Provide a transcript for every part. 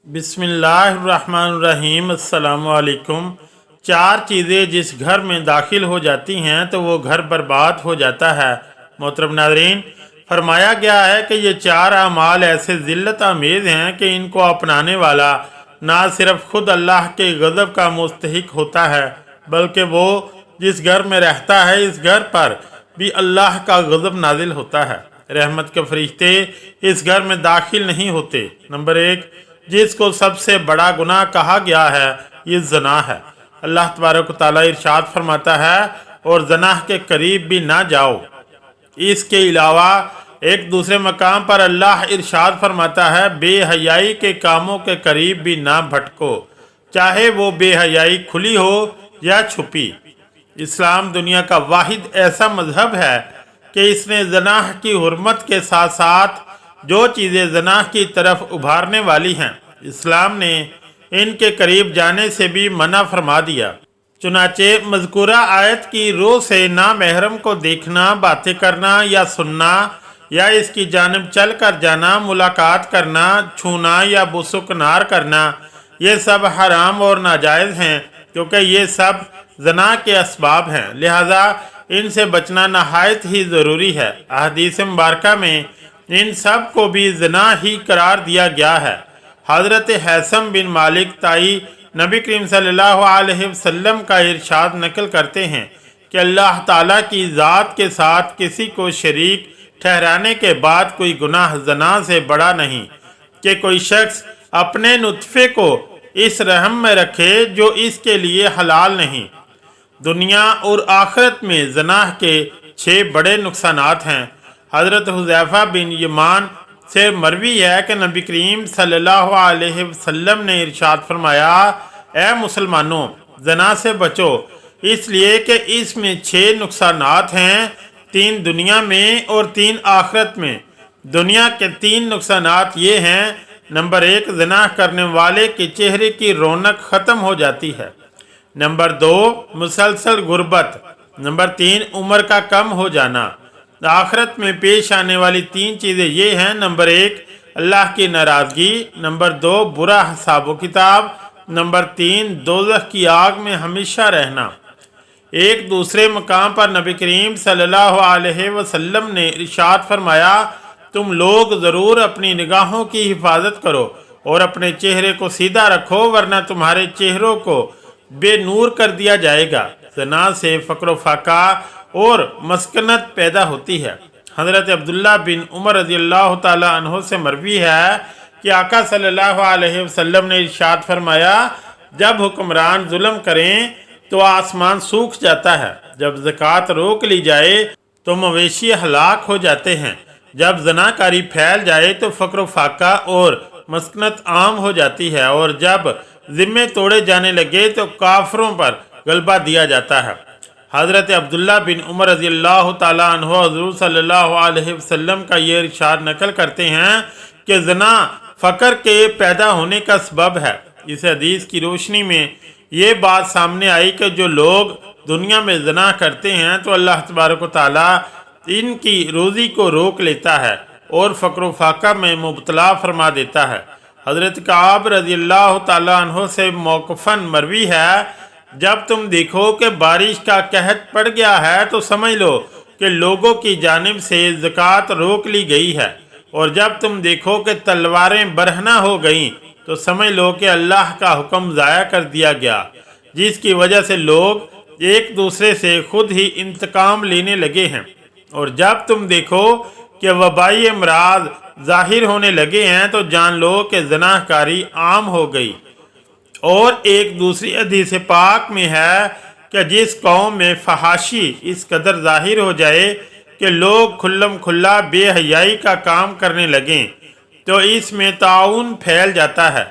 बिस्मिल्लाहिर्रहमानिर्रहीम। अस्सलामु अलैकुम। चार चीज़ें जिस घर में दाखिल हो जाती हैं तो वो घर बर्बाद हो जाता है। मोहतरम नाज़रीन, फरमाया गया है कि ये चार अमाल ऐसे ज़िल्लत आमेज़ हैं कि इनको अपनाने वाला ना सिर्फ खुद अल्लाह के गज़ब का मुस्तहिक होता है बल्कि वो जिस घर में रहता है इस घर पर भी अल्लाह का गज़ब नाजिल होता है। रहमत के फरिश्ते इस घर में दाखिल नहीं होते। नंबर एक, जिसको सबसे बड़ा गुनाह कहा गया है ये ज़ना है। अल्लाह तबारक व तआला इरशाद फरमाता है, और ज़ना के करीब भी ना जाओ। इसके अलावा एक दूसरे मकाम पर अल्लाह इरशाद फरमाता है, बेहयाई के कामों के करीब भी ना भटको, चाहे वो बेहयाई खुली हो या छुपी। इस्लाम दुनिया का वाहिद ऐसा मजहब है कि इसने ज़नाह की हुर्मत के साथ साथ जो चीज़ें ज़नाह की तरफ उभारने वाली हैं, इस्लाम ने इनके करीब जाने से भी मना फरमा दिया। चुनाचे मज़कूरा आयत की रूह से ना महरम को देखना, बातें करना या सुनना या इसकी जानिब चल कर जाना, मुलाकात करना, छूना या बुसुकनार करना, ये सब हराम और नाजायज़ हैं क्योंकि ये सब ज़ना के असबाब हैं। लिहाजा इनसे बचना नहायत ही ज़रूरी है। अहदीस मुबारका में इन सब को भी ज़ना ही करार दिया गया है। हज़रत हैसम बिन मालिक ताई नबी करीम सल्लल्लाहु अलैहि वसल्लम का इरशाद नकल करते हैं कि अल्लाह ताला की ज़ात के साथ किसी को शरीक ठहराने के बाद कोई गुनाह ज़ना से बड़ा नहीं कि कोई शख्स अपने नुत्फ़े को इस रहम में रखे जो इसके लिए हलाल नहीं। दुनिया और आखिरत में ज़नाह के 6 बड़े नुकसानात हैं। हज़रत हुज़ैफ़ा बिन यमान से मरवी है कि नबी करीम सल्लल्लाहु अलैहि वसल्लम ने इरशाद फरमाया, ए मुसलमानों, ज़ना से बचो, इसलिए कि इसमें 6 नुकसानात हैं, 3 दुनिया में और 3 आखिरत में। दुनिया के 3 नुकसानात ये हैं। नंबर 1, ज़ना करने वाले के चेहरे की रौनक ख़त्म हो जाती है। नंबर 2, मुसलसल गुर्बत। नंबर 3, उम्र का कम हो जाना। आखिरत में पेश आने वाली 3 चीज़ें ये हैं। नंबर 1, अल्लाह की नाराज़गी। नंबर 2, बुरा हिसाब किताब। नंबर 3, दोज़ख की आग में हमेशा रहना। एक दूसरे मकाम पर नबी करीम सल्लल्लाहु अलैहि वसल्लम ने इरशाद फरमाया, तुम लोग ज़रूर अपनी निगाहों की हिफाजत करो और अपने चेहरे को सीधा रखो, वरना तुम्हारे चेहरों को बेनूर कर दिया जाएगा। ज़ना से फ़क्र फाका और मस्कनत पैदा होती है। हज़रत अब्दुल्ला बिन उमर रज़ियल्लाहु ताला अन्हो से मरवी है कि आका सल्लल्लाहु अलैहि वसल्लम ने इरशाद फरमाया, जब हुक्मरान जुल्म करें तो आसमान सूख जाता है, जब ज़कात रोक ली जाए तो मवेशी हलाक हो जाते हैं, जब ज़नाकारी फैल जाए तो फ़क्र फाका और मस्कनत आम हो जाती है, और जब ज़िम्मे तोड़े जाने लगे तो काफरों पर गलबा दिया जाता है। हज़रत अब्दुल्ला बिन उमर रज़ियल्लाहु ताला अन्हु हुज़ूर सल्लल्लाहु अलैहि वसल्लम का ये इरशाद नकल करते हैं कि ज़ना फ़क्र के पैदा होने का सबब है। इस हदीस की रोशनी में ये बात सामने आई कि जो लोग दुनिया में ज़ना करते हैं तो अल्लाह तबारक व तआला इनकी रोज़ी को रोक लेता है और फ़क्र फाका में मुब्तला फरमा देता है। हज़रत काब रज़ियल्लाहु ताला अन्हु से मौक़फ़न मरवी है, जब तुम देखो कि बारिश का कहत पड़ गया है तो समझ लो कि लोगों की जानिब से ज़कात रोक ली गई है, और जब तुम देखो कि तलवारें बरहना हो गईं तो समझ लो कि अल्लाह का हुक्म ज़ाया कर दिया गया, जिसकी वजह से लोग एक दूसरे से खुद ही इंतकाम लेने लगे हैं। और जब तुम देखो कि वबाई अमराज ज़ाहिर होने लगे हैं तो जान लो कि ज़नाहकारी आम हो गई। और एक दूसरी हदीस पाक में है कि जिस कौम में फहाशी इस कदर ज़ाहिर हो जाए कि लोग खुल्लम खुल्ला बेहयाई का काम करने लगें तो इसमें ताउन फैल जाता है।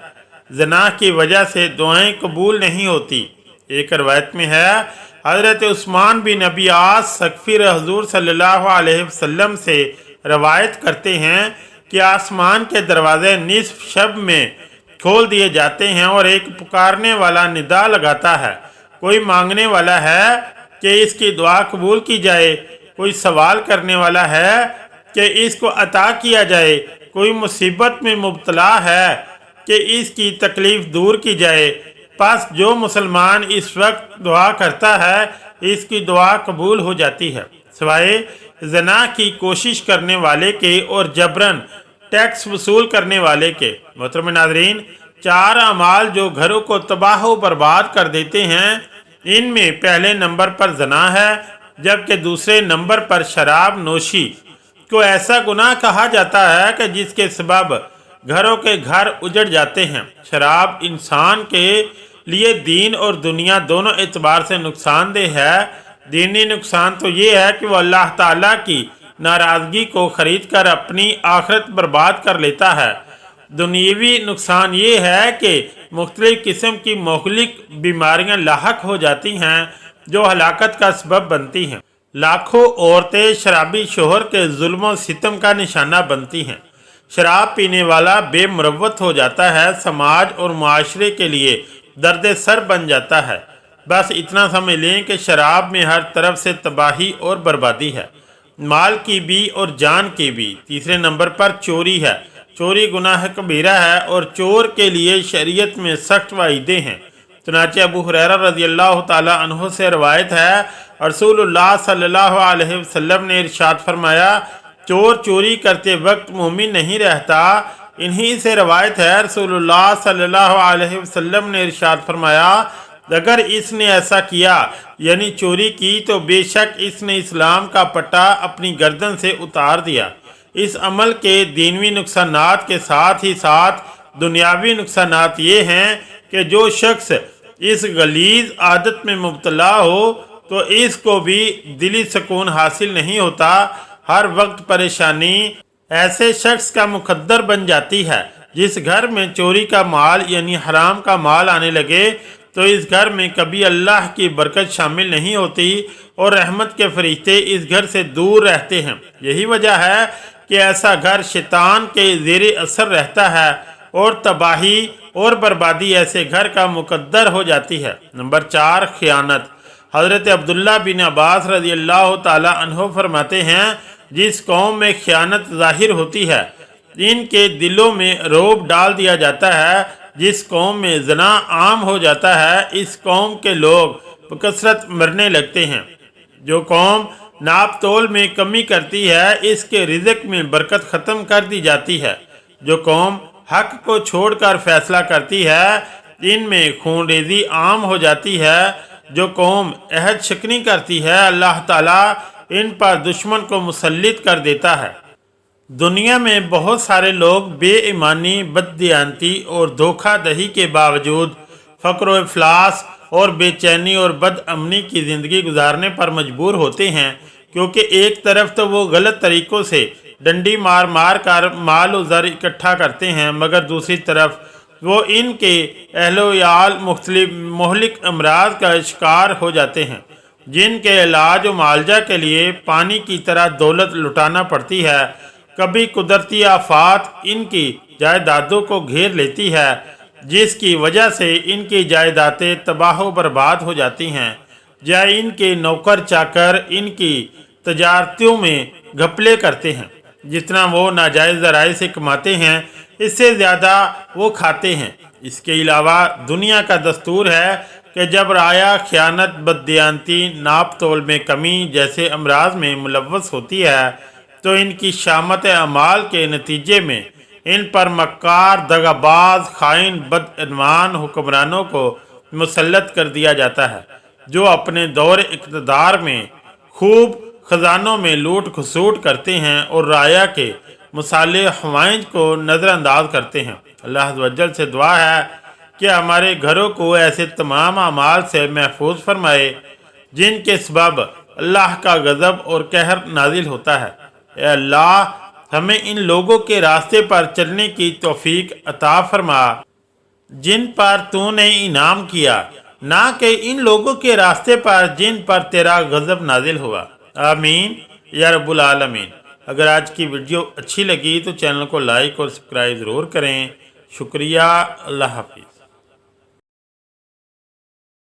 ज़ना की वजह से दुआएं कबूल नहीं होती। एक रवायत में है, हज़रत उस्मान बिन अबी आस सक़फ़ी हुज़ूर सल्लल्लाहु अलैहि वसल्लम से रवायत करते हैं कि आसमान के दरवाज़े निस्फ़ शब में खोल दिए जाते हैं और एक पुकारने वाला निदा लगाता है, कोई मांगने वाला है कि इसकी दुआ कबूल की जाए, कोई सवाल करने वाला है कि इसको अता किया जाए, कोई मुसीबत में मुब्तला है کہ اس کی تکلیف دور کی جائے۔ پس جو مسلمان اس وقت دعا کرتا ہے اس کی دعا قبول ہو جاتی ہے، سوائے زنا کی کوشش کرنے والے کے اور جبراً ٹیکس وصول کرنے والے کے۔ محترم ناظرین، 4 اعمال جو گھروں کو تباہ و برباد کر دیتے ہیں، ان میں پہلے نمبر پر زنا ہے، جبکہ دوسرے نمبر پر شراب نوشی کو ایسا گناہ کہا جاتا ہے کہ جس کے سبب گھروں کے گھر اجڑ جاتے ہیں۔ شراب انسان کے لیے دین اور دنیا دونوں اعتبار سے نقصان دہ ہے۔ دینی نقصان تو یہ ہے کہ وہ اللہ تعالیٰ کی ناراضگی کو خرید کر اپنی آخرت برباد کر لیتا ہے۔ دنیاوی نقصان یہ ہے کہ مختلف قسم کی مہلک بیماریاں لاحق ہو جاتی ہیں جو ہلاکت کا سبب بنتی ہیں۔ لاکھوں عورتیں شرابی شوہر کے ظلم و ستم کا نشانہ بنتی ہیں۔ شراب پینے والا بے مروت ہو جاتا ہے، سماج اور معاشرے کے لیے درد سر بن جاتا ہے۔ بس اتنا سمجھ لیں کہ شراب میں ہر طرف سے تباہی اور بربادی ہے، مال کی بھی اور جان کی بھی۔ تیسرے نمبر پر چوری ہے۔ چوری گناہ کبیرہ ہے اور چور کے لیے شریعت میں سخت وعیدیں ہیں۔ چنانچہ ابو ہریرہ رضی اللہ تعالیٰ عنہ سے روایت ہے، رسول اللہ صلی اللہ علیہ وسلم نے ارشاد فرمایا، چور چوری کرتے وقت مومن نہیں رہتا۔ انہی سے روایت ہے، رسول اللہ صلی اللہ علیہ وسلم نے ارشاد فرمایا، اگر اس نے ایسا کیا یعنی چوری کی تو بے شک اس نے اسلام کا پٹا اپنی گردن سے اتار دیا۔ اس عمل کے دینوی نقصانات کے ساتھ ہی ساتھ دنیاوی نقصانات یہ ہیں کہ جو شخص اس غلیظ عادت میں مبتلا ہو تو اس کو بھی دلی سکون حاصل نہیں ہوتا، ہر وقت پریشانی ایسے شخص کا مقدر بن جاتی ہے۔ جس گھر میں چوری کا مال یعنی حرام کا مال آنے لگے تو اس گھر میں کبھی اللہ کی برکت شامل نہیں ہوتی اور رحمت کے فرشتے اس گھر سے دور رہتے ہیں۔ یہی وجہ ہے کہ ایسا گھر شیطان کے زیر اثر رہتا ہے اور تباہی اور بربادی ایسے گھر کا مقدر ہو جاتی ہے۔ نمبر 4، خیانت۔ حضرت عبداللہ بن عباس رضی اللہ تعالی عنہ فرماتے ہیں، جس قوم میں خیانت ظاہر ہوتی ہے ان کے دلوں میں رعب ڈال دیا جاتا ہے۔ جس قوم میں زنا عام ہو جاتا ہے اس قوم کے لوگ بکثرت مرنے لگتے ہیں۔ جو قوم ناپ تول میں کمی کرتی ہے اس کے رزق میں برکت ختم کر دی جاتی ہے۔ جو قوم حق کو چھوڑ کر فیصلہ کرتی ہے ان میں خون ریزی عام ہو جاتی ہے۔ جو قوم عہد شکنی کرتی ہے اللہ تعالیٰ ان پر دشمن کو مسلط کر دیتا ہے۔ دنیا میں بہت سارے لوگ بے ایمانی، بددیانتی اور دھوکہ دہی کے باوجود فقر و افلاس اور بے چینی اور بد امنی کی زندگی گزارنے پر مجبور ہوتے ہیں، کیونکہ ایک طرف تو وہ غلط طریقوں سے ڈنڈی مار مار کر مال و زر اکٹھا کرتے ہیں، مگر دوسری طرف وہ ان کے اہل و عیال مختلف مہلک امراض کا شکار ہو جاتے ہیں، جن کے علاج و معالجہ کے لیے پانی کی طرح دولت لٹانا پڑتی ہے۔ کبھی قدرتی آفات ان کی جائیدادوں کو گھیر لیتی ہے، جس کی وجہ سے ان کی جائیدادیں تباہ و برباد ہو جاتی ہیں، یا ان کے نوکر چاکر ان کی تجارتوں میں گھپلے کرتے ہیں۔ جتنا وہ ناجائز ذرائع سے کماتے ہیں اس سے زیادہ وہ کھاتے ہیں۔ اس کے علاوہ دنیا کا دستور ہے کہ جب رعایا خیانت، بددیانتی، ناپ تول میں کمی جیسے امراض میں ملوث ہوتی ہے تو ان کی شامت اعمال کے نتیجے میں ان پر مکار، دغاباز، خائن، بدعنوان حکمرانوں کو مسلط کر دیا جاتا ہے، جو اپنے دور اقتدار میں خوب خزانوں میں لوٹ کھسوٹ کرتے ہیں اور رعایا کے مصالح حوائج کو نظر انداز کرتے ہیں۔ اللہ عز و جل سے دعا ہے کہ ہمارے گھروں کو ایسے تمام اعمال سے محفوظ فرمائے جن کے سبب اللہ کا غضب اور قہر نازل ہوتا ہے۔ اے اللہ، ہمیں ان لوگوں کے راستے پر چلنے کی توفیق عطا فرما جن پر تو نے انعام کیا، نہ کہ ان لوگوں کے راستے پر جن پر تیرا غضب نازل ہوا۔ آمین یا رب العالمین۔ اگر آج کی ویڈیو اچھی لگی تو چینل کو لائک اور سبسکرائب ضرور کریں۔ شکریہ۔ اللہ حافظ۔